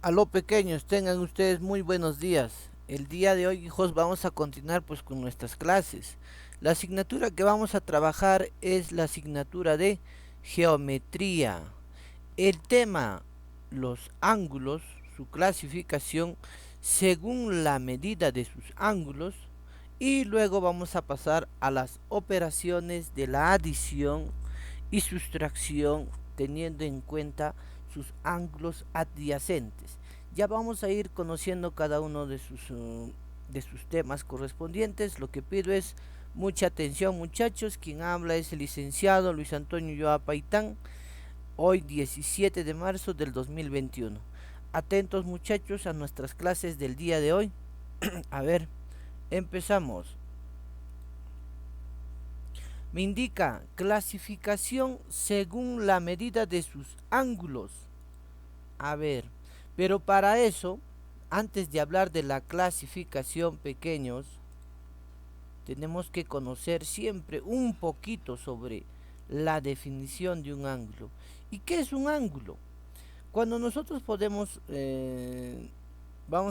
Aló pequeños, tengan ustedes muy buenos días. El día de hoy, hijos, vamos a continuar pues con nuestras clases. La asignatura que vamos a trabajar es la asignatura de geometría. El tema, los ángulos, su clasificación según la medida de sus ángulos y luego vamos a pasar a las operaciones de la adición y sustracción teniendo en cuenta sus ángulos adyacentes. Ya vamos a ir conociendo cada uno de sus temas correspondientes. Lo que pido es mucha atención, muchachos. Quien habla es el licenciado Luis Antonio Yoa Paitán, hoy 17 de marzo del 2021. Atentos, muchachos, a nuestras clases del día de hoy. A ver, empezamos. Me indica clasificación según la medida de sus ángulos. A ver, pero para eso, antes de hablar de la clasificación, pequeños, tenemos que conocer siempre un poquito sobre la definición de un ángulo. ¿Y qué es un ángulo? Cuando nosotros vamos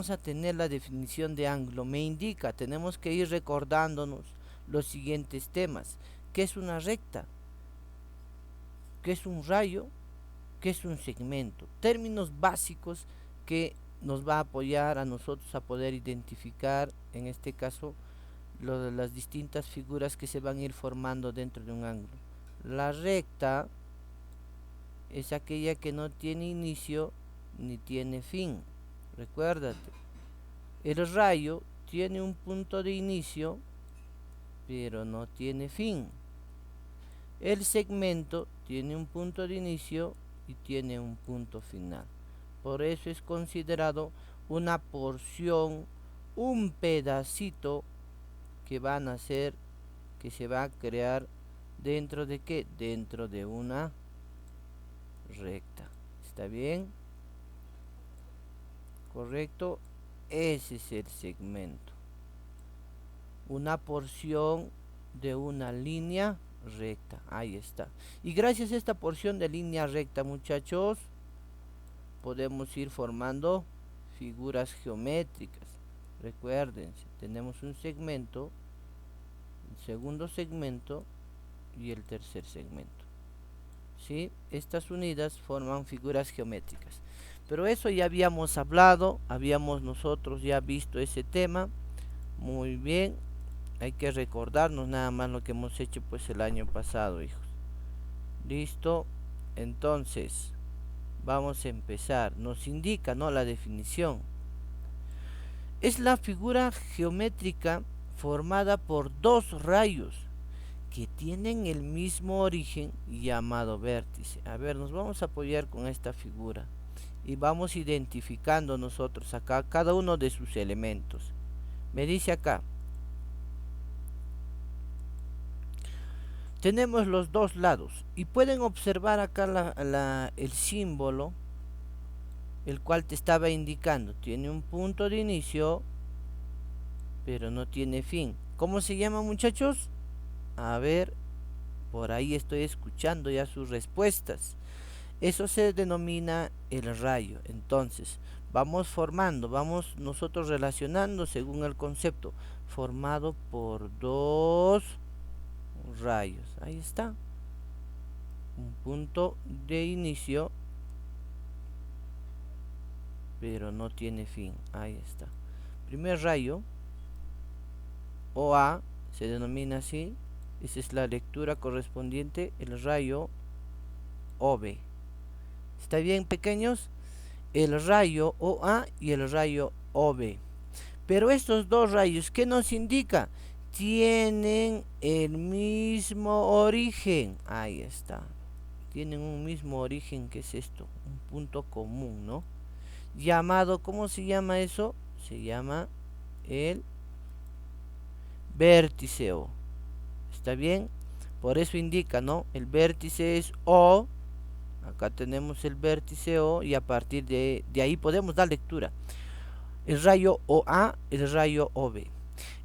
a tener la definición de ángulo, me indica, tenemos que ir recordándonos los siguientes temas. ¿Qué es una recta? ¿Qué es un rayo? ¿Qué es un segmento? Términos básicos que nos va a apoyar a nosotros a poder identificar, en este caso, las distintas figuras que se van a ir formando dentro de un ángulo. La recta es aquella que no tiene inicio ni tiene fin. Recuérdate. El rayo tiene un punto de inicio, pero no tiene fin. El segmento tiene un punto de inicio y tiene un punto final. Por eso es considerado una porción, un pedacito que van a ser, que se va a crear dentro de qué? Dentro de una recta. ¿Está bien? Correcto. Ese es el segmento. Una porción de una línea recta. Ahí está. Y gracias a esta porción de línea recta, muchachos, podemos ir formando figuras geométricas. Recuérdense, tenemos un segmento, el segundo segmento y el tercer segmento. ¿Sí? Estas unidas forman figuras geométricas. Pero eso ya habíamos hablado, habíamos nosotros ya visto ese tema. Muy bien, hay que recordarnos nada más lo que hemos hecho pues el año pasado, hijos. Listo, entonces vamos a empezar. Nos indica, ¿no?, la definición. Es la figura geométrica formada por dos rayos que tienen el mismo origen llamado vértice. A ver, nos vamos a apoyar con esta figura y vamos identificando nosotros acá cada uno de sus elementos. Me dice acá, tenemos los dos lados y pueden observar acá el símbolo, el cual te estaba indicando. Tiene un punto de inicio, pero no tiene fin. ¿Cómo se llama, muchachos? A ver, por ahí estoy escuchando ya sus respuestas. Eso se denomina el rayo. Entonces, vamos formando, vamos nosotros relacionando según el concepto, formado por dos rayos. Ahí está. Un punto de inicio, pero no tiene fin. Ahí está. Primer rayo, OA, se denomina así. Esa es la lectura correspondiente, el rayo OB. ¿Está bien, pequeños? El rayo OA y el rayo OB. Pero estos dos rayos, ¿qué nos indica? Tienen el mismo origen. Ahí está. Tienen un mismo origen, que es esto, un punto común, ¿no? Llamado, ¿cómo se llama eso? Se llama el vértice O. ¿Está bien? Por eso indica, ¿no? El vértice es O. Acá tenemos el vértice O y a partir de ahí podemos dar lectura. El rayo OA, el rayo OB.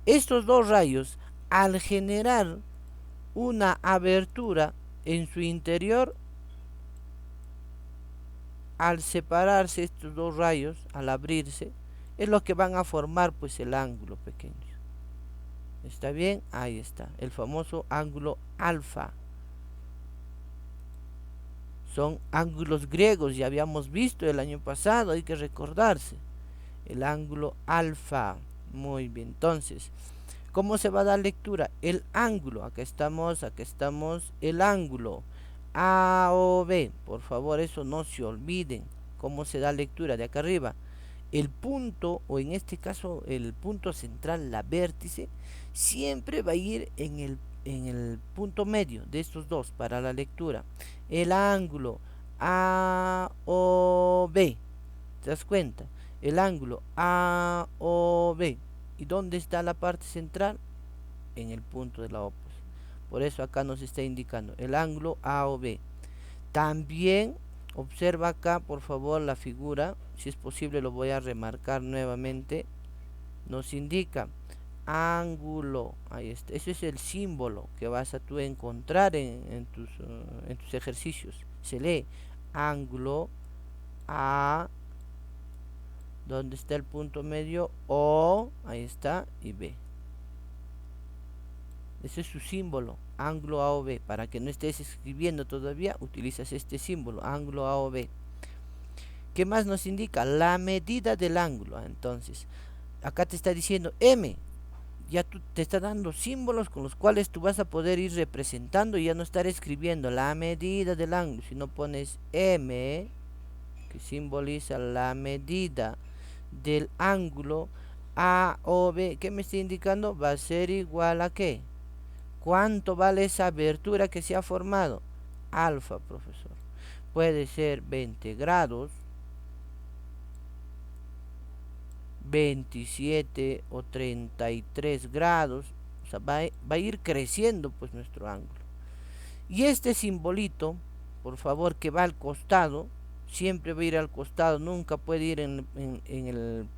Estos dos rayos, al generar una abertura en su interior, al separarse estos dos rayos, al abrirse, es lo que van a formar pues el ángulo, pequeños. ¿Está bien? Ahí está, el famoso ángulo alfa. Son ángulos griegos, ya habíamos visto el año pasado, hay que recordarse. El ángulo alfa. Muy bien, entonces, ¿cómo se va a dar lectura? El ángulo, acá estamos, el ángulo A o B. Por favor, eso no se olviden. ¿Cómo se da lectura? De acá arriba. El punto, o en este caso el punto central, la vértice, siempre va a ir en el punto medio de estos dos para la lectura. El ángulo A o B. ¿Te das cuenta? El ángulo A o B. ¿Y dónde está la parte central? En el punto de la O, pues. Por eso acá nos está indicando el ángulo A o B. También observa acá, por favor, la figura. Si es posible lo voy a remarcar nuevamente. Nos indica ángulo. Ahí está. Ese es el símbolo que vas a tú encontrar en tus ejercicios. Se lee ángulo A, donde está el punto medio, O, ahí está, y B. Ese es su símbolo, ángulo A o B. Para que no estés escribiendo todavía, utilizas este símbolo, ángulo A o B. ¿Qué más nos indica? La medida del ángulo. Entonces, acá te está diciendo M. Ya tú te está dando símbolos con los cuales tú vas a poder ir representando y ya no estar escribiendo la medida del ángulo, sino pones M, que simboliza la medida del ángulo A o B. ¿Qué me está indicando? Va a ser igual a ¿qué? ¿Cuánto vale esa abertura que se ha formado? Alfa, profesor. Puede ser 20 grados, 27 o 33 grados. O sea, va a ir creciendo pues nuestro ángulo. Y este simbolito, por favor, que va al costado, siempre va a ir al costado, nunca puede ir en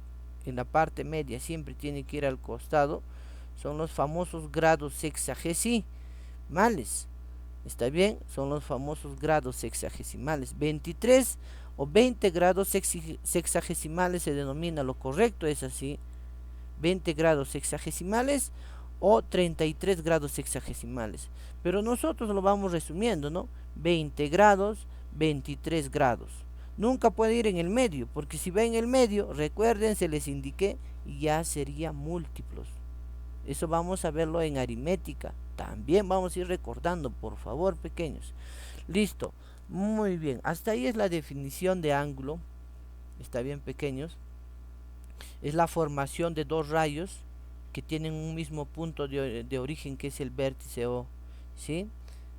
la parte media, siempre tiene que ir al costado. Son los famosos grados sexagesimales. ¿Está bien? Son los famosos grados sexagesimales. 23 o 20 grados sexagesimales se denomina, lo correcto es así. 20 grados sexagesimales o 33 grados sexagesimales. Pero nosotros lo vamos resumiendo, ¿no? 20 grados, 23 grados. Nunca puede ir en el medio, porque si va en el medio, recuerden, se les indiqué, ya sería múltiplos. Eso vamos a verlo en aritmética. También vamos a ir recordando, por favor, pequeños. Listo. Muy bien. Hasta ahí es la definición de ángulo. Está bien, pequeños. Es la formación de dos rayos que tienen un mismo punto de origen, que es el vértice O. ¿Sí?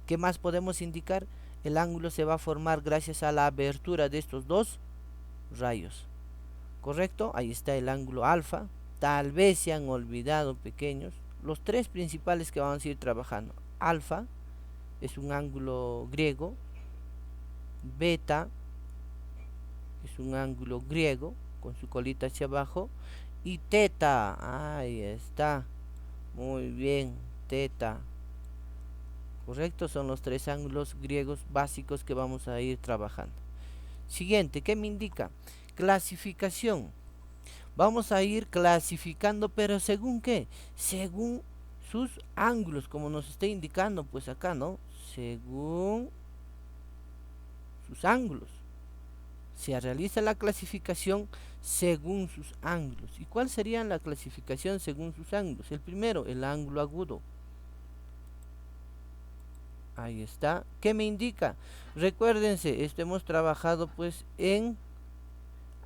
¿Qué más podemos indicar? El ángulo se va a formar gracias a la abertura de estos dos rayos. ¿Correcto? Ahí está el ángulo alfa. Tal vez se han olvidado, pequeños, los tres principales que vamos a ir trabajando. Alfa es un ángulo griego. Beta es un ángulo griego con su colita hacia abajo. Y teta, ahí está. Muy bien, teta. Correcto, son los tres ángulos griegos básicos que vamos a ir trabajando. Siguiente, ¿qué me indica? Clasificación. Vamos a ir clasificando, pero ¿según qué? Según sus ángulos, como nos está indicando pues acá, ¿no? Según sus ángulos. Se realiza la clasificación según sus ángulos. ¿Y cuál sería la clasificación según sus ángulos? El primero, el ángulo agudo. Ahí está. ¿Qué me indica? Recuérdense, esto hemos trabajado pues en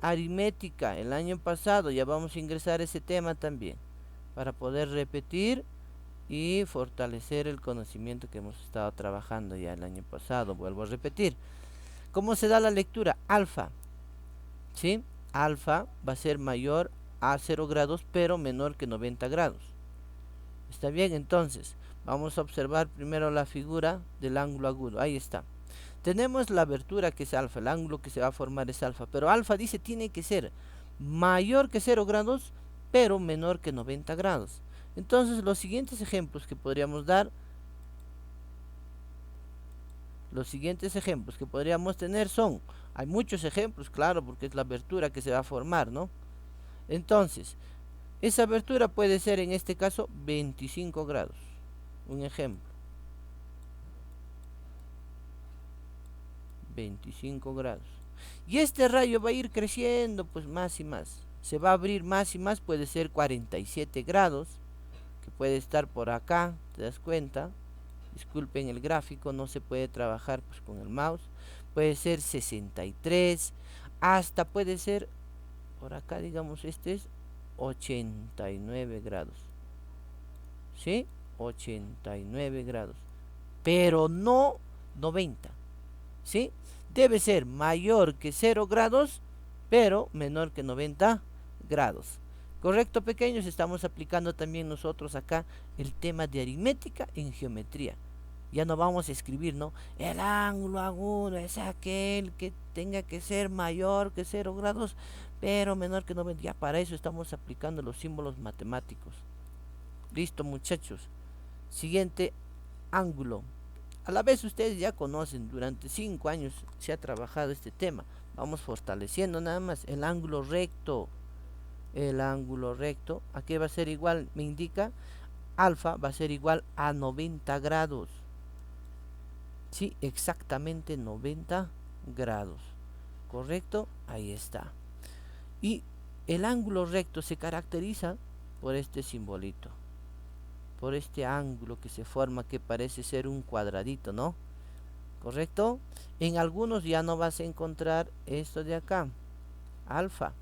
aritmética el año pasado. Ya vamos a ingresar ese tema también, para poder repetir y fortalecer el conocimiento que hemos estado trabajando ya el año pasado. Vuelvo a repetir. ¿Cómo se da la lectura? Alfa. ¿Sí? Alfa va a ser mayor a 0 grados, pero menor que 90 grados. ¿Está bien? Entonces, vamos a observar primero la figura del ángulo agudo. Ahí está. Tenemos la abertura que es alfa, el ángulo que se va a formar es alfa, pero alfa dice tiene que ser mayor que 0 grados, pero menor que 90 grados. Entonces, los siguientes ejemplos que podríamos dar, los siguientes ejemplos que podríamos tener son Hay muchos ejemplos, claro, porque es la abertura que se va a formar, ¿no? Entonces, esa abertura puede ser en este caso 25 grados. Un ejemplo. 25 grados. Y este rayo va a ir creciendo pues más y más. Se va a abrir más y más, puede ser 47 grados, que puede estar por acá, ¿te das cuenta? Disculpen el gráfico, no se puede trabajar pues con el mouse. Puede ser 63, hasta puede ser, por acá digamos, este es 89 grados. ¿Sí? 89 grados. Pero no 90. ¿Sí? Debe ser mayor que 0 grados, pero menor que 90 grados. ¿Correcto, pequeños? Estamos aplicando también nosotros acá el tema de aritmética en geometría. Ya no vamos a escribir, ¿no? El ángulo agudo es aquel que tenga que ser mayor que 0 grados, pero menor que 90. Ya para eso estamos aplicando los símbolos matemáticos. Listo, muchachos. Siguiente, ángulo. A la vez ustedes ya conocen, durante 5 años se ha trabajado este tema. Vamos fortaleciendo nada más el ángulo recto. El ángulo recto, ¿a qué va a ser igual? Me indica, alfa va a ser igual a 90 grados. Sí, exactamente 90 grados. ¿Correcto? Ahí está. Y el ángulo recto se caracteriza por este simbolito, por este ángulo que se forma, que parece ser un cuadradito, ¿no? ¿Correcto? En algunos ya no vas a encontrar esto de acá, alfa,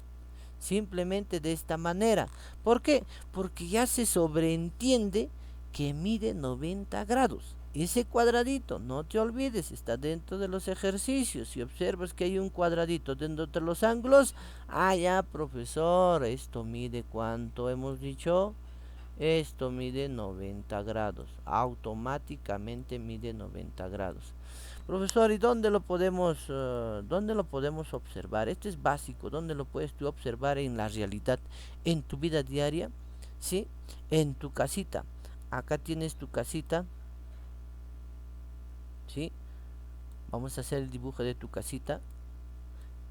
simplemente de esta manera. ¿Por qué? Porque ya se sobreentiende que mide 90 grados. Ese cuadradito, no te olvides, está dentro de los ejercicios. Si observas que hay un cuadradito dentro de los ángulos, ah, ya, profesor, esto mide, ¿cuánto hemos dicho? Esto mide 90 grados, automáticamente mide 90 grados. Profesor, ¿y dónde lo podemos observar? Esto es básico, ¿dónde lo puedes tú observar en la realidad, en tu vida diaria? ¿Sí? En tu casita. Acá tienes tu casita, ¿sí? Vamos a hacer el dibujo de tu casita.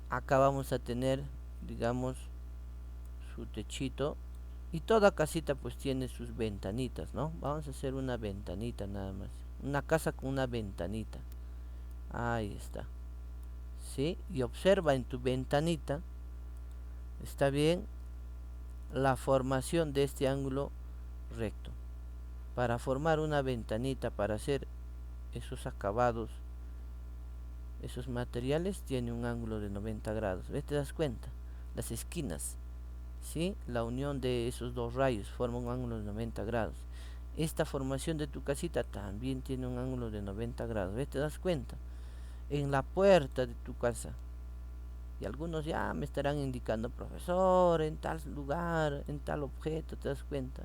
Acá vamos a tener, digamos, su techito. Y toda casita pues tiene sus ventanitas, ¿no? Vamos a hacer una ventanita nada más. Una casa con una ventanita. Ahí está. ¿Sí? Y observa en tu ventanita, está bien, la formación de este ángulo recto. Para formar una ventanita, para hacer esos acabados, esos materiales, tiene un ángulo de 90 grados. ¿Ves? ¿Te das cuenta? Las esquinas, ¿sí? La unión de esos dos rayos forma un ángulo de 90 grados. Esta formación de tu casita también tiene un ángulo de 90 grados. ¿Ves? ¿Te das cuenta? En la puerta de tu casa. Y algunos ya me estarán indicando, profesor, en tal lugar, en tal objeto, ¿te das cuenta?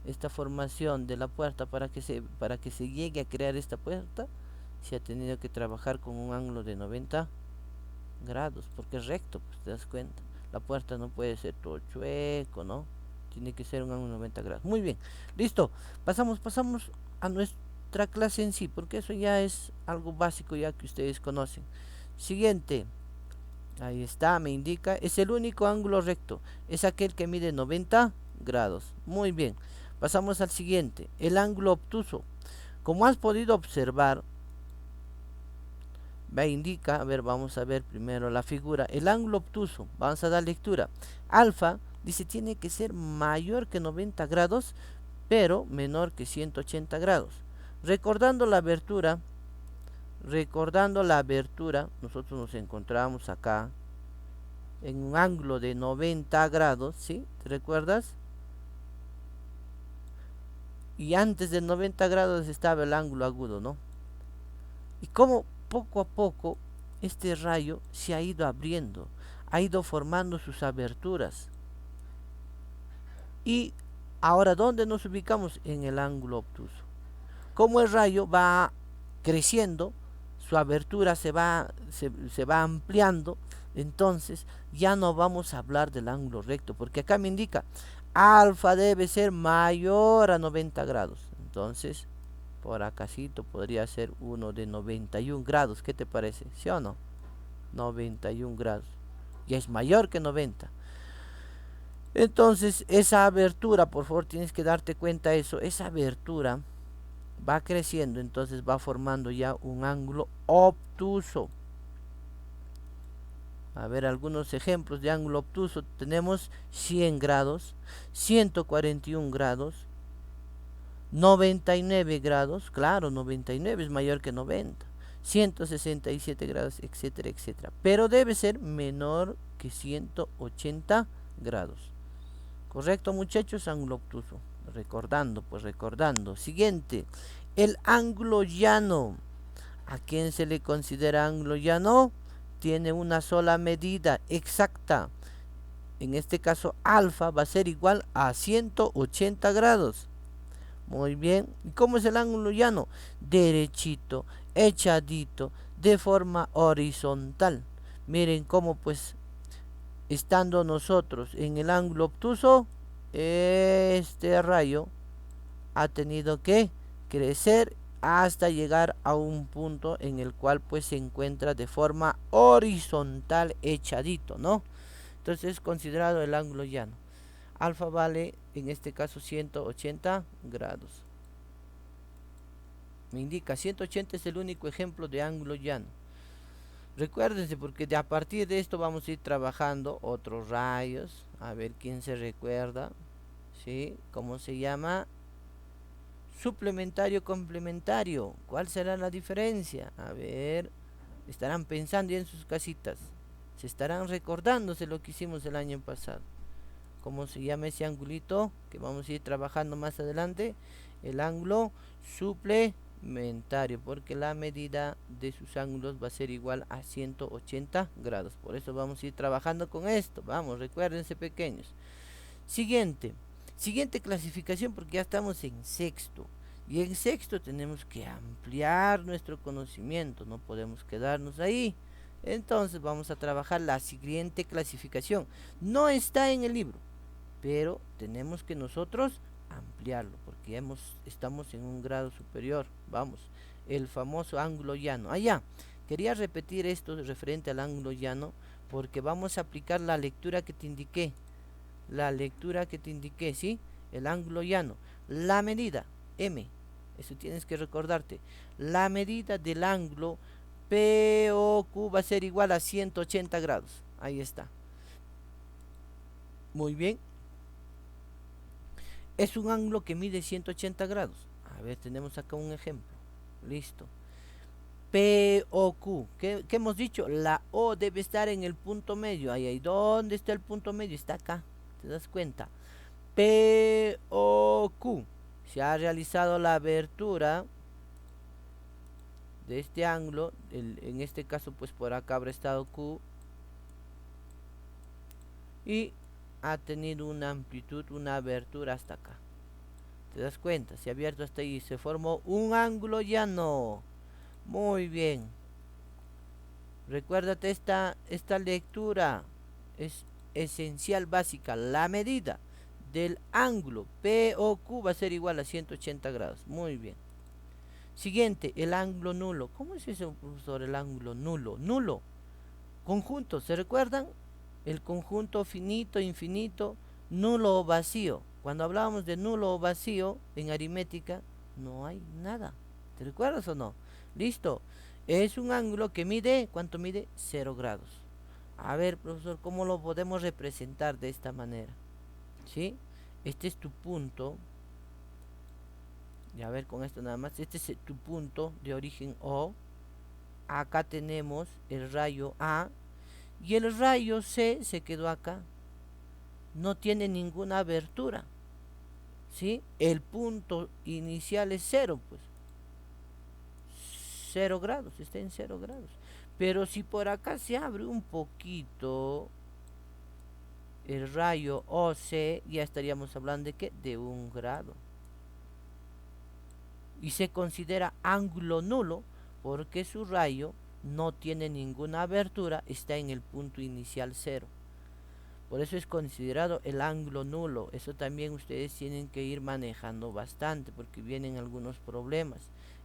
Esta formación de la puerta, para que se llegue a crear esta puerta, se ha tenido que trabajar con un ángulo de 90 grados, porque es recto, pues te das cuenta. La puerta no puede ser todo chueco, ¿no? Tiene que ser un ángulo de 90 grados. Muy bien, listo. Pasamos a nuestra clase en sí, porque eso ya es algo básico ya que ustedes conocen. Siguiente. Ahí está, me indica. Es el único ángulo recto. Es aquel que mide 90 grados. Muy bien. Pasamos al siguiente. El ángulo obtuso. Como has podido observar, me indica, a ver, vamos a ver primero la figura. El ángulo obtuso, vamos a dar lectura. Alfa, dice, tiene que ser mayor que 90 grados, pero menor que 180 grados. Recordando la abertura, nosotros nos encontramos acá en un ángulo de 90 grados, ¿sí? ¿Te recuerdas? Y antes de 90 grados estaba el ángulo agudo, ¿no? Y como poco a poco este rayo se ha ido abriendo, ha ido formando sus aberturas. Y ahora, ¿dónde nos ubicamos? En el ángulo obtuso. Como el rayo va creciendo, su abertura se va ampliando, entonces ya no vamos a hablar del ángulo recto, porque acá me indica alfa debe ser mayor a 90 grados. Entonces, por acásito podría ser uno de 91 grados. ¿Qué te parece? ¿Sí o no? 91 grados. Ya es mayor que 90. Entonces, esa abertura, por favor, tienes que darte cuenta de eso. Esa abertura va creciendo, entonces va formando ya un ángulo obtuso. A ver, algunos ejemplos de ángulo obtuso. Tenemos 100 grados, 141 grados, 99 grados. Claro, 99 es mayor que 90. 167 grados, etcétera, etcétera. Pero debe ser menor que 180 grados. ¿Correcto, muchachos? Ángulo obtuso. Recordando, pues recordando. Siguiente, el ángulo llano. ¿A quién se le considera ángulo llano? Tiene una sola medida exacta. En este caso, alfa va a ser igual a 180 grados. Muy bien. ¿Y cómo es el ángulo llano? Derechito, echadito, de forma horizontal. Miren cómo pues, estando nosotros en el ángulo obtuso, este rayo ha tenido que crecer hasta llegar a un punto en el cual pues se encuentra de forma horizontal, echadito, ¿no? Entonces es considerado el ángulo llano. Alfa vale en este caso 180 grados. Me indica 180 es el único ejemplo de ángulo llano. Recuérdense, porque a partir de esto vamos a ir trabajando otros rayos. A ver quién se recuerda. ¿Sí? ¿Cómo se llama? Suplementario, complementario. ¿Cuál será la diferencia? A ver, estarán pensando ya en sus casitas. Se estarán recordándose lo que hicimos el año pasado. ¿Cómo se llama ese angulito que vamos a ir trabajando más adelante? El ángulo suplementario, porque la medida de sus ángulos va a ser igual a 180 grados. Por eso vamos a ir trabajando con esto. Vamos, recuérdense, pequeños. Siguiente clasificación, porque ya estamos en sexto. Y en sexto tenemos que ampliar nuestro conocimiento, no podemos quedarnos ahí. Entonces vamos a trabajar la siguiente clasificación. No está en el libro, pero tenemos que nosotros ampliarlo, porque estamos en un grado superior. Vamos, el famoso ángulo llano. Ya, quería repetir esto referente al ángulo llano, porque vamos a aplicar la lectura que te indiqué. ¿Sí? El ángulo llano. La medida, M, eso tienes que recordarte. La medida del ángulo POQ va a ser igual a 180 grados. Ahí está. Muy bien. Es un ángulo que mide 180 grados. A ver, tenemos acá un ejemplo. Listo. POQ. ¿Qué hemos dicho? La O debe estar en el punto medio. Ahí. ¿Dónde está el punto medio? Está acá. ¿Te das cuenta? POQ. Se ha realizado la abertura de este ángulo. En este caso, pues por acá habrá estado Q. Y ha tenido una amplitud, una abertura hasta acá. ¿Te das cuenta? Se ha abierto hasta ahí. Se formó un ángulo llano. Muy bien. Recuérdate esta lectura. Es esencial, básica. La medida del ángulo POQ va a ser igual a 180 grados. Muy bien. Siguiente, el ángulo nulo. ¿Cómo es eso, profesor? El ángulo nulo. Nulo. Conjunto, ¿se recuerdan? El conjunto finito, infinito, nulo o vacío. Cuando hablábamos de nulo o vacío en aritmética, no hay nada. ¿Te recuerdas o no? Listo. Es un ángulo que mide, ¿cuánto mide? 0 grados. A ver, profesor, ¿cómo lo podemos representar de esta manera? ¿Sí? Este es tu punto. Y a ver, con esto nada más. Este es tu punto de origen O. Acá tenemos el rayo A. Y el rayo C se quedó acá. No tiene ninguna abertura. ¿Sí? El punto inicial es 0, pues. 0 grados, está en 0 grados. Pero si por acá se abre un poquito el rayo OC, ya estaríamos hablando de ¿qué? De 1 grado. Y se considera ángulo nulo porque su rayo no tiene ninguna abertura, está en el punto inicial 0. Por eso es considerado el ángulo nulo. Eso también ustedes tienen que ir manejando bastante porque vienen algunos problemas.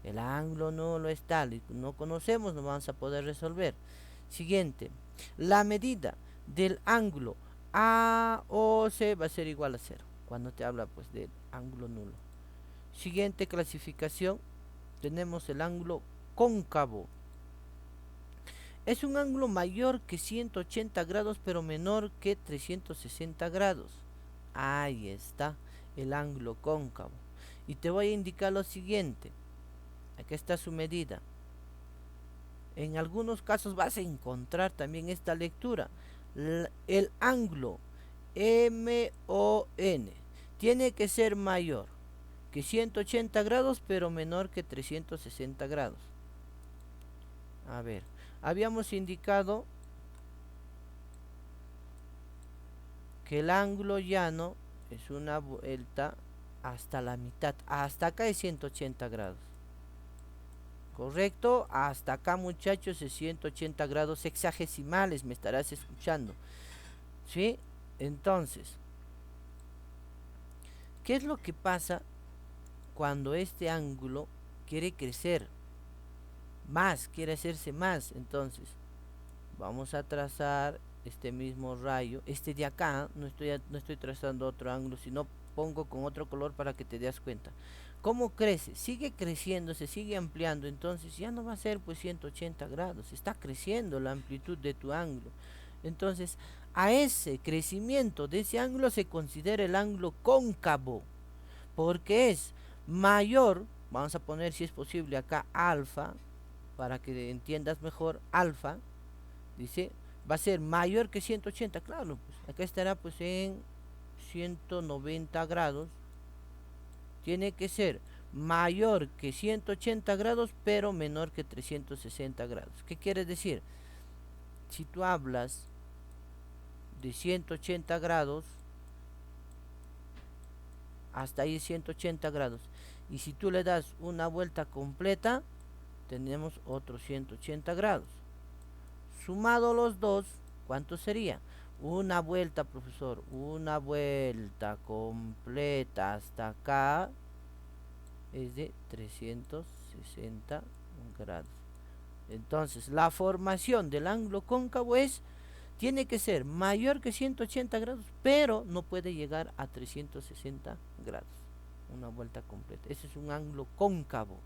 El ángulo nulo es tal y no conocemos, no vamos a poder resolver. Siguiente, la medida del ángulo AOC va a ser igual a cero, cuando te habla pues del ángulo nulo. Siguiente clasificación, tenemos el ángulo cóncavo. Es un ángulo mayor que 180 grados, pero menor que 360 grados. Ahí está, el ángulo cóncavo. Y te voy a indicar lo siguiente. Aquí está su medida. En algunos casos vas a encontrar también esta lectura. El ángulo MON tiene que ser mayor que 180 grados, pero menor que 360 grados. A ver, habíamos indicado que el ángulo llano es una vuelta hasta la mitad. Hasta acá es 180 grados. ¿Correcto? Hasta acá, muchachos, es 180 grados hexagesimales, me estarás escuchando. ¿Sí? Entonces, ¿qué es lo que pasa cuando este ángulo quiere crecer más, quiere hacerse más? Entonces, vamos a trazar este mismo rayo, este de acá, no estoy trazando otro ángulo, sino pongo con otro color para que te des cuenta. ¿Cómo crece? Sigue creciendo, se sigue ampliando, entonces ya no va a ser pues 180 grados, está creciendo la amplitud de tu ángulo. Entonces, a ese crecimiento de ese ángulo se considera el ángulo cóncavo, porque es mayor, vamos a poner si es posible acá alfa, para que entiendas mejor, alfa, dice, va a ser mayor que 180, claro, pues acá estará pues en 190 grados, tiene que ser mayor que 180 grados, pero menor que 360 grados. ¿Qué quiere decir? Si tú hablas de 180 grados, hasta ahí 180 grados, y si tú le das una vuelta completa, tenemos otros 180 grados. Sumado los dos, ¿cuánto sería? Una vuelta, profesor, una vuelta completa hasta acá es de 360 grados. Entonces, la formación del ángulo cóncavo tiene que ser mayor que 180 grados, pero no puede llegar a 360 grados. Una vuelta completa. Ese es un ángulo cóncavo.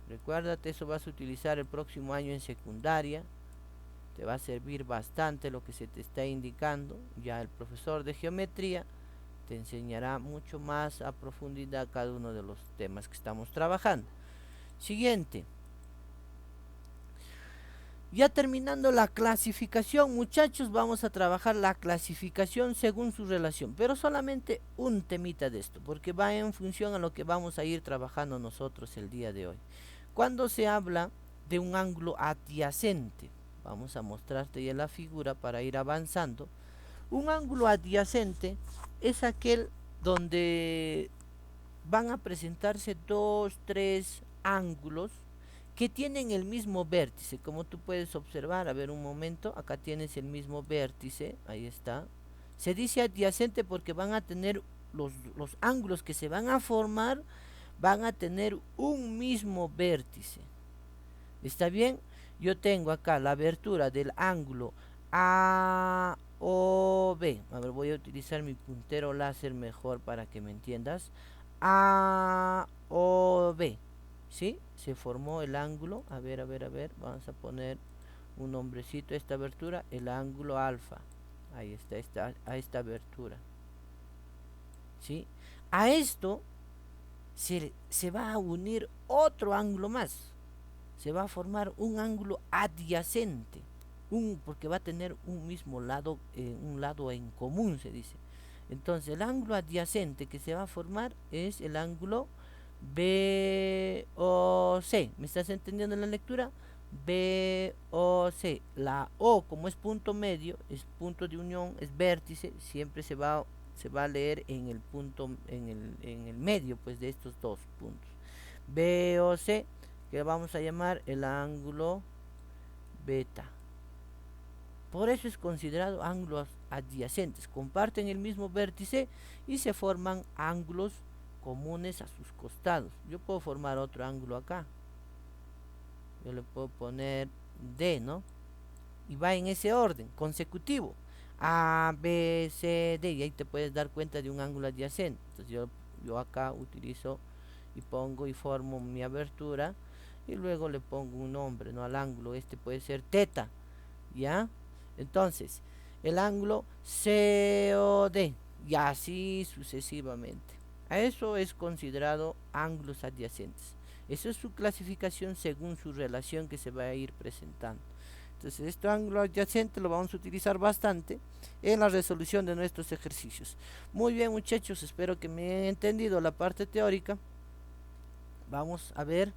Recuérdate, eso vas a utilizar el próximo año en secundaria. Te va a servir bastante lo que se te está indicando. Ya el profesor de geometría te enseñará mucho más a profundidad cada uno de los temas que estamos trabajando. Siguiente. Ya terminando la clasificación, muchachos, vamos a trabajar la clasificación según su relación, pero solamente un temita de esto, porque va en función a lo que vamos a ir trabajando nosotros el día de hoy. Cuando se habla de un ángulo adyacente, vamos a mostrarte ya la figura para ir avanzando. Un ángulo adyacente es aquel donde van a presentarse dos, tres ángulos que tienen el mismo vértice, como tú puedes observar. A ver, un momento, acá tienes el mismo vértice, ahí está. Se dice adyacente porque van a tener los ángulos que se van a formar, van a tener un mismo vértice. ¿Está bien? Yo tengo acá la abertura del ángulo AOB. A ver, voy a utilizar mi puntero láser mejor para que me entiendas. AOB. ¿Sí? Se formó el ángulo. A ver, vamos a poner un nombrecito a esta abertura, el ángulo alfa. Ahí está, a esta abertura. ¿Sí? A esto se va a unir otro ángulo más. Se va a formar un ángulo adyacente. Porque va a tener un mismo lado, un lado en común, se dice. Entonces, el ángulo adyacente que se va a formar es el ángulo BOC. ¿Me estás entendiendo en la lectura? BOC. La O, como es punto medio, es punto de unión, es vértice, siempre se va a leer en el punto, en el medio pues de estos dos puntos. BOC, que vamos a llamar el ángulo beta. Por eso es considerado ángulos adyacentes. Comparten el mismo vértice y se forman ángulos comunes a sus costados. Yo puedo formar otro ángulo acá. Yo le puedo poner D, ¿no? y va en ese orden, consecutivo. A, B, C, D, y ahí te puedes dar cuenta de un ángulo adyacente. Entonces yo acá utilizo y pongo y formo mi abertura y luego le pongo un nombre, ¿no? Al ángulo, este puede ser teta, ¿ya? Entonces, el ángulo COD, y así sucesivamente. A eso es considerado ángulos adyacentes. Esa es su clasificación según su relación que se va a ir presentando. Entonces, este ángulo adyacente lo vamos a utilizar bastante en la resolución de nuestros ejercicios. Muy bien, muchachos, espero que me hayan entendido la parte teórica. Vamos a ver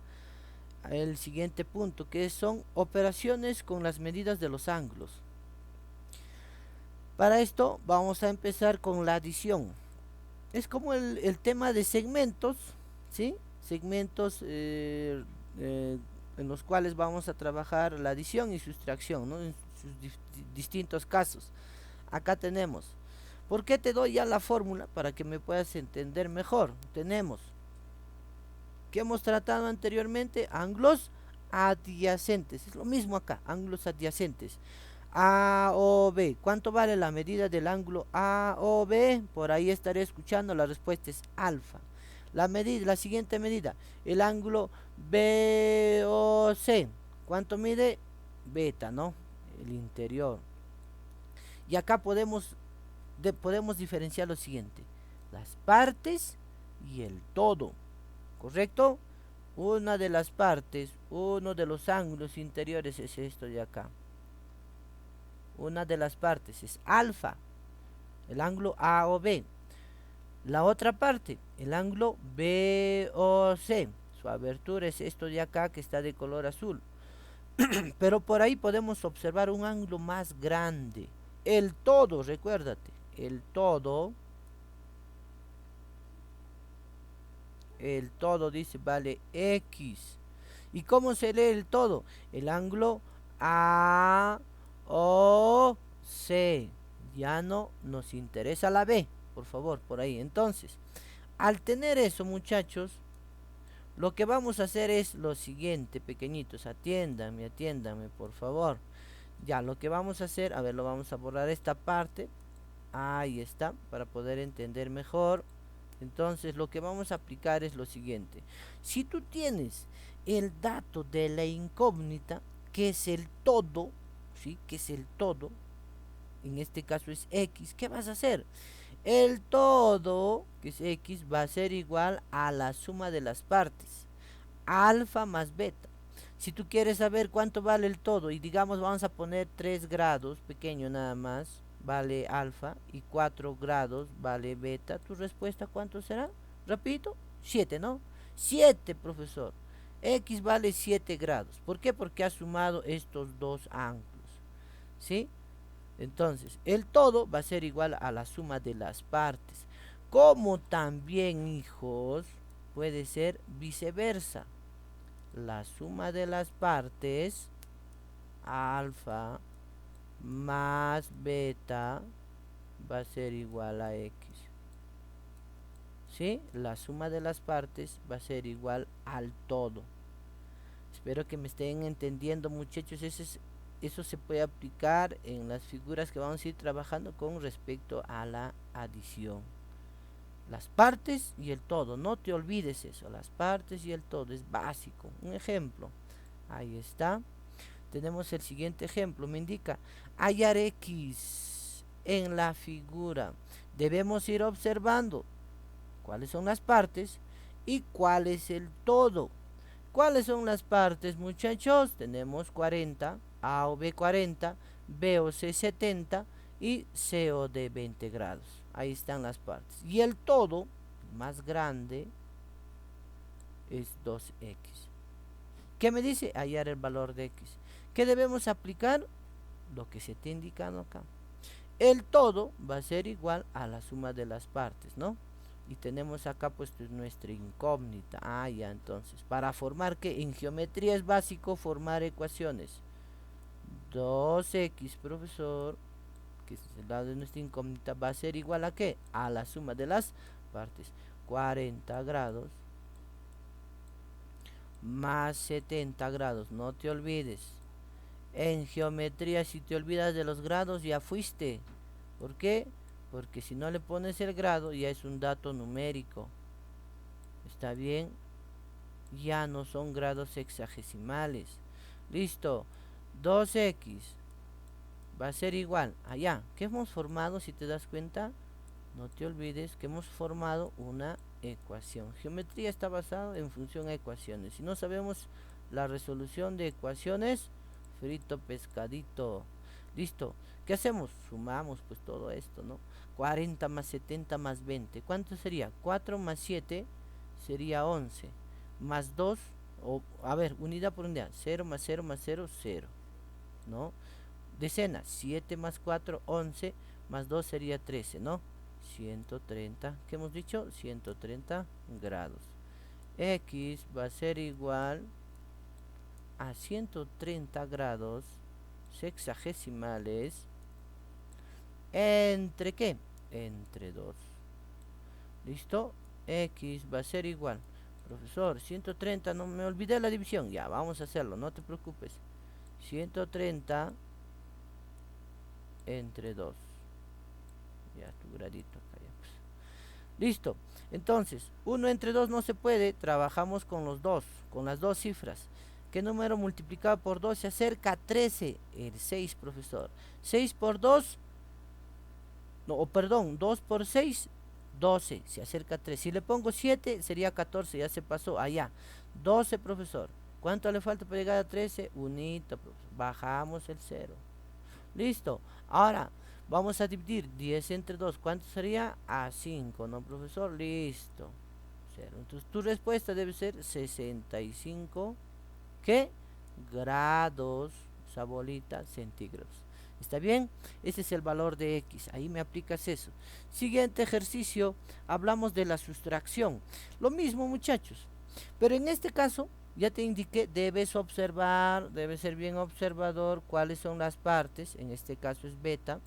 el siguiente punto, que son operaciones con las medidas de los ángulos. Para esto vamos a empezar con la adición. Es como el tema de segmentos, ¿sí? Segmentos en los cuales vamos a trabajar la adición y sustracción, ¿no? En sus distintos casos. Acá tenemos. ¿Por qué te doy ya la fórmula? Para que me puedas entender mejor. Tenemos, que hemos tratado anteriormente, ángulos adyacentes. Es lo mismo acá, ángulos adyacentes. A o B. ¿Cuánto vale la medida del ángulo A o B? Por ahí estaré escuchando, la respuesta es alfa. La siguiente medida, el ángulo B o C. ¿Cuánto mide? Beta, ¿no? El interior. Y acá podemos diferenciar lo siguiente: las partes y el todo. ¿Correcto? Una de las partes, uno de los ángulos interiores es esto de acá. Una de las partes es alfa, el ángulo A o B. La otra parte, el ángulo B o C. Su abertura es esto de acá que está de color azul. Pero por ahí podemos observar un ángulo más grande. El todo, recuérdate, el todo dice vale X. ¿Y cómo se lee el todo? El ángulo A o C. Ya no nos interesa la B, por favor, por ahí. Entonces, al tener eso, muchachos, lo que vamos a hacer es lo siguiente, pequeñitos. Atiéndanme, por favor. Ya, lo que vamos a hacer, a ver, lo vamos a borrar esta parte. Ahí está, para poder entender mejor. Entonces, lo que vamos a aplicar es lo siguiente. Si tú tienes el dato de la incógnita, que es el todo, ¿sí? Que es el todo, en este caso es X, ¿qué vas a hacer? El todo, que es X, va a ser igual a la suma de las partes, alfa más beta. Si tú quieres saber cuánto vale el todo, y digamos vamos a poner 3 grados, pequeño nada más, vale alfa, y 4 grados vale beta, ¿tu respuesta cuánto será? Repito, 7, ¿no? 7, profesor. X vale 7 grados. ¿Por qué? Porque ha sumado estos dos ángulos, ¿sí? Entonces, el todo va a ser igual a la suma de las partes. Como también, hijos, puede ser viceversa. La suma de las partes, alfa más beta, va a ser igual a X. ¿Sí? La suma de las partes va a ser igual al todo. Espero que me estén entendiendo, muchachos. Eso se puede aplicar en las figuras que vamos a ir trabajando con respecto a la adición. Las partes y el todo, no te olvides eso, las partes y el todo, es básico. Un ejemplo, ahí está. Tenemos el siguiente ejemplo, me indica hallar X en la figura. Debemos ir observando cuáles son las partes y cuál es el todo. ¿Cuáles son las partes, muchachos? Tenemos 40, A o B 40, B o C 70 y C o D 20 grados. Ahí están las partes. Y el todo, más grande, es 2X. ¿Qué me dice? Hallar el valor de X. ¿Qué debemos aplicar? Lo que se está indicando acá. El todo va a ser igual a la suma de las partes, ¿no? Y tenemos acá pues nuestra incógnita. Ah, ya, entonces, para formar que en geometría es básico formar ecuaciones. 2X, profesor, que es el lado de nuestra incógnita, va a ser igual a ¿qué? A la suma de las partes. 40 grados más 70 grados, no te olvides. En geometría, si te olvidas de los grados, ya fuiste. ¿Por qué? Porque si no le pones el grado, ya es un dato numérico. ¿Está bien? Ya no son grados sexagesimales. Listo. 2x va a ser igual. Allá, ¿qué hemos formado? Si te das cuenta, no te olvides que hemos formado una ecuación. Geometría está basada en función a ecuaciones. Si no sabemos la resolución de ecuaciones, frito pescadito. Listo. ¿Qué hacemos? Sumamos pues todo esto, ¿no? 40 más 70 más 20. ¿Cuánto sería? 4 más 7 sería 11. Más 2, o a ver, unidad por unidad. 0 más 0 más 0, 0. ¿No? Decena, 7 más 4, 11. Más 2 sería 13, ¿no? 130, ¿qué hemos dicho? 130 grados. X va a ser igual a 130 grados sexagesimales. ¿Entre qué? Entre 2. ¿Listo? X va a ser igual. Profesor, 130, no me olvidé la división. Ya, vamos a hacerlo, no te preocupes. 130 entre 2. Ya, tu gradito acá ya pues. Listo. Entonces, 1 entre 2 no se puede. Trabajamos con los dos, con las dos cifras. ¿Qué número multiplicado por 2 se acerca a 13? El 6, profesor. 6 por 2, no, perdón, 2 por 6, 12. Se acerca a 3. Si le pongo 7, sería 14. Ya se pasó. Allá. 12, profesor. ¿Cuánto le falta para llegar a 13? Unito, profesor. Bajamos el 0. Listo. Ahora, vamos a dividir 10 entre 2. ¿Cuánto sería? A 5, ¿no, profesor? Listo. 0. Entonces, tu respuesta debe ser 65. ¿Qué? Grados, esa bolita, centígrados. ¿Está bien? Ese es el valor de X. Ahí me aplicas eso. Siguiente ejercicio, hablamos de la sustracción. Lo mismo, muchachos. Pero en este caso, ya te indiqué, debes observar, debes ser bien observador cuáles son las partes. En este caso es beta.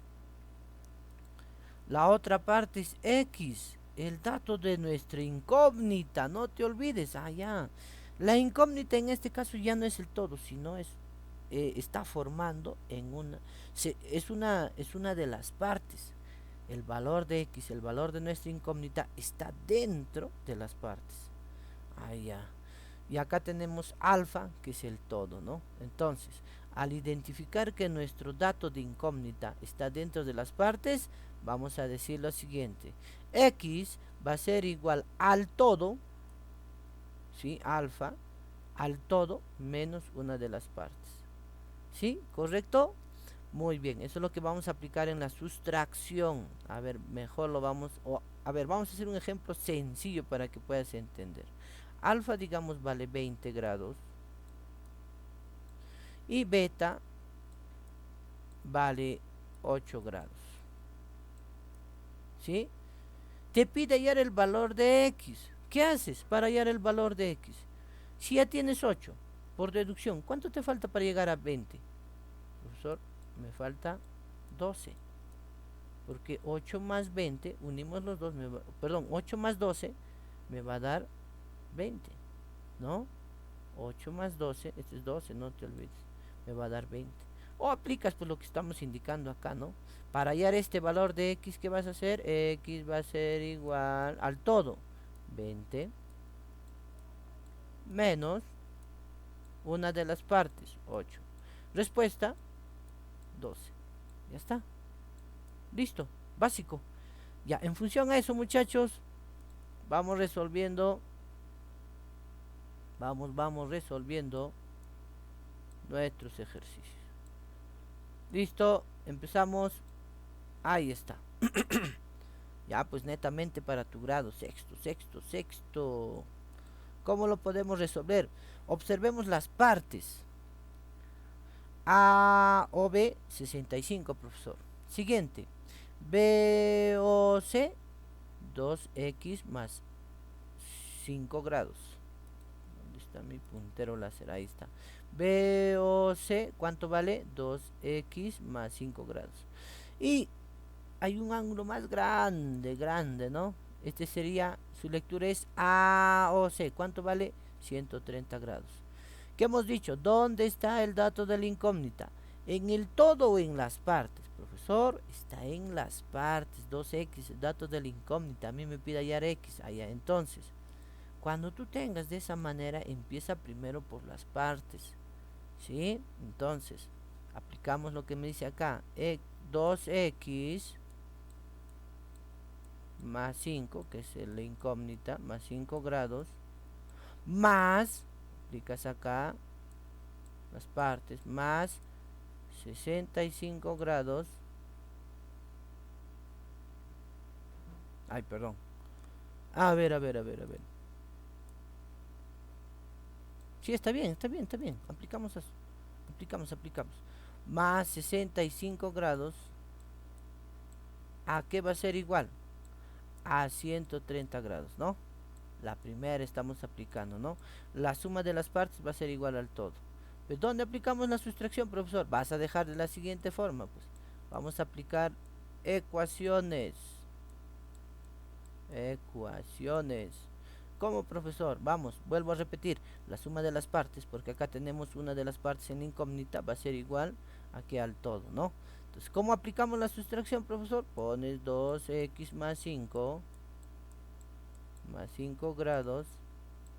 La otra parte es X, el dato de nuestra incógnita. No te olvides. Ah, ya. La incógnita en este caso ya no es el todo, sino está formando en es una de las partes. El valor de X, el valor de nuestra incógnita está dentro de las partes. Ah, ya. Y acá tenemos alfa, que es el todo, ¿no? Entonces, al identificar que nuestro dato de incógnita está dentro de las partes, vamos a decir lo siguiente. X va a ser igual al todo, ¿sí? Alfa, al todo menos una de las partes. ¿Sí? ¿Correcto? Muy bien, eso es lo que vamos a aplicar en la sustracción. A ver, mejor lo vamos... a ver, vamos a hacer un ejemplo sencillo para que puedas entender. Alfa, digamos, vale 20 grados. Y beta vale 8 grados. ¿Sí? Te pide hallar el valor de X. ¿Qué haces para hallar el valor de X? Si ya tienes 8, por deducción, ¿cuánto te falta para llegar a 20? Profesor, me falta 12. Porque 8 más 20, unimos los dos, perdón, 8 más 12 me va a dar 20, ¿no? 8 más 12, este es 12, no te olvides, me va a dar 20. O aplicas por lo que estamos indicando acá, ¿no? Para hallar este valor de X, ¿qué vas a hacer? X va a ser igual al todo, 20, menos una de las partes, 8. Respuesta, 12. Ya está. Listo, básico. Ya, en función a eso, muchachos, vamos resolviendo. Vamos resolviendo nuestros ejercicios. Listo, empezamos. Ahí está. Ya, pues netamente para tu grado sexto. ¿Cómo lo podemos resolver? Observemos las partes. A o B, 65, profesor. Siguiente. B o C, 2x más 5 grados. ¿Dónde está mi puntero láser? Ahí está. B o C, ¿cuánto vale? 2x más 5 grados. Y hay un ángulo más grande, ¿no? Este sería, su lectura es A o C. ¿Cuánto vale? 130 grados. ¿Qué hemos dicho? ¿Dónde está el dato de la incógnita? ¿En el todo o en las partes? Profesor, está en las partes. 2x, el dato de la incógnita. A mí me pide hallar x. Allá. Entonces, cuando tú tengas de esa manera, empieza primero por las partes. ¿Sí? Entonces, aplicamos lo que me dice acá. 2x más 5, que es la incógnita, más 5 grados, más, aplicas acá las partes, más 65 grados, ay, perdón, a ver, sí, está bien, aplicamos eso, aplicamos, más 65 grados, ¿a qué va a ser igual? A 130 grados, ¿no? La primera estamos aplicando, ¿no? La suma de las partes va a ser igual al todo. ¿Pero dónde aplicamos la sustracción, profesor? Vas a dejar de la siguiente forma, pues. Vamos a aplicar ecuaciones. ¿Cómo, profesor? Vamos, vuelvo a repetir. La suma de las partes, porque acá tenemos una de las partes en la incógnita, va a ser igual aquí al todo, ¿no? Entonces, ¿cómo aplicamos la sustracción, profesor? Pones 2x más 5 más 5 grados.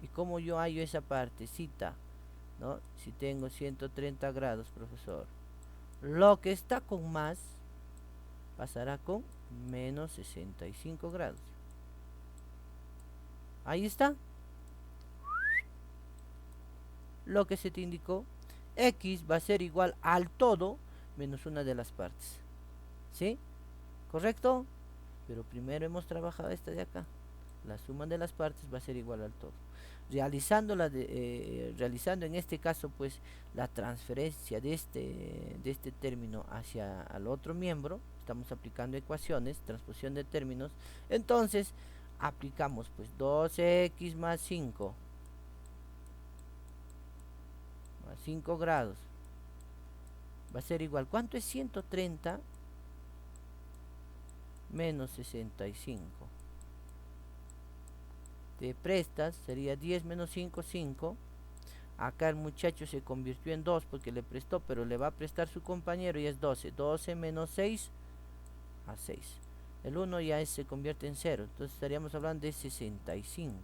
¿Y cómo yo hallo esa partecita? ¿No? Si tengo 130 grados, profesor. Lo que está con más pasará con menos 65 grados. Ahí está. Lo que se te indicó. X va a ser igual al todo menos una de las partes. ¿Sí? ¿Correcto? Pero primero hemos trabajado esta de acá. La suma de las partes va a ser igual al todo. Realizando en este caso pues la transferencia de este término hacia al otro miembro, estamos aplicando ecuaciones, transposición de términos, entonces aplicamos pues 2x más 5 grados va a ser igual, ¿cuánto es 130 menos 65? Te prestas, sería 10 menos 5, 5. Acá el muchacho se convirtió en 2 porque le prestó, pero le va a prestar su compañero y es 12. 12 menos 6 a 6. El 1 ya se convierte en 0. Entonces estaríamos hablando de 65.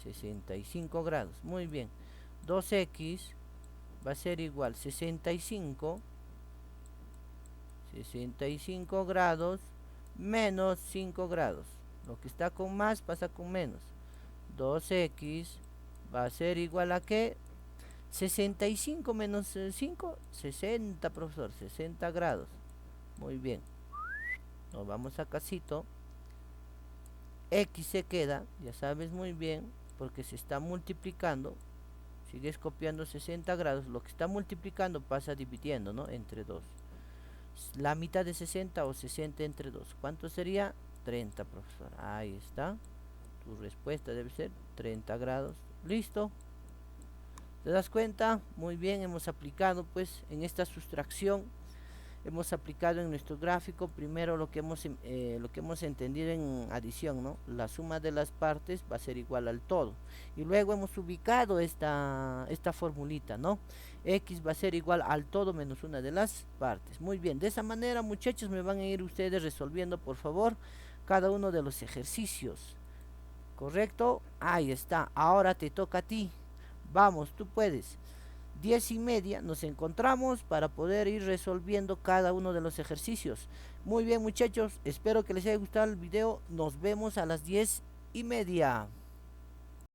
65 grados. Muy bien. 2x va a ser igual 65 grados menos 5 grados. Lo que está con más pasa con menos. 2x va a ser igual a ¿qué? 65 menos 5, 60, profesor, 60 grados. Muy bien. Nos vamos a casito. X se queda, ya sabes muy bien, porque se está multiplicando. Sigues copiando 60 grados. Lo que está multiplicando pasa dividiendo, ¿no? Entre 2. La mitad de 60 o 60 entre 2. ¿Cuánto sería? 30, profesor. Ahí está. Tu respuesta debe ser 30 grados. Listo. ¿Te das cuenta? Muy bien, hemos aplicado pues en esta sustracción, hemos aplicado en nuestro gráfico primero lo que hemos entendido en adición, ¿no? La suma de las partes va a ser igual al todo. Y luego hemos ubicado esta formulita, ¿no? X va a ser igual al todo menos una de las partes. Muy bien, de esa manera, muchachos, me van a ir ustedes resolviendo, por favor, cada uno de los ejercicios. ¿Correcto? Ahí está. Ahora te toca a ti. Vamos, tú puedes. 10:30 nos encontramos para poder ir resolviendo cada uno de los ejercicios. Muy bien, muchachos, espero que les haya gustado el video. Nos vemos a las 10:30.